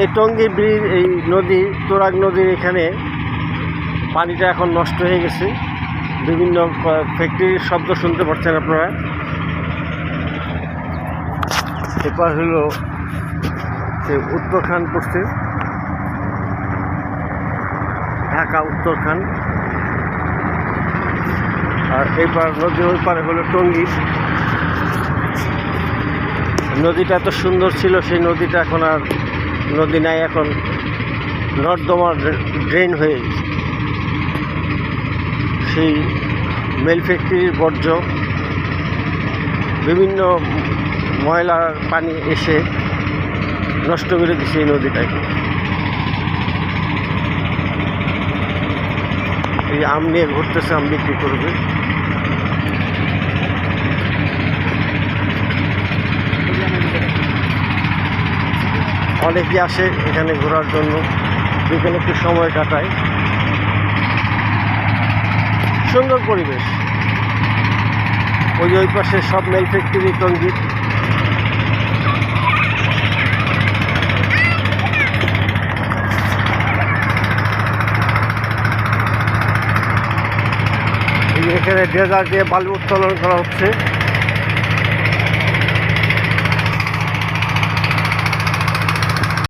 এই টঙ্গী ব্রিজ, এই নদী, তুরাগ নদীর এখানে পানিটা এখন নষ্ট হয়ে গেছে। বিভিন্ন ফ্যাক্টরির শব্দ শুনতে পাচ্ছেন আপনারা। এরপর হলো উত্তরখান পড়ছে, ঢাকা উত্তরখান। আর এবার নদীর ওই পারে হলো টঙ্গী। নদীটা এত সুন্দর ছিল, সেই নদীটা এখন আর নদী নাই, এখন নর্দমা ড্রেন হয়ে গেছে। সেই মেল ফ্যাক্টরির বর্জ্য, বিভিন্ন ময়লার পানি এসে নষ্ট করে দিচ্ছে এই নদীটাকে। এই আম নিয়ে ঘুরতেছে, আম বিক্রি করবে। অনেকে আসে এখানে ঘোরার জন্য, বিকেলে একটু সময় কাটায়। সুন্দর পরিবেশ। ওই পাশে সব মেল ফ্যাক্টরি টঙ্গী। এখানে ড্রেজার দিয়ে বালু উত্তোলন করা হচ্ছে।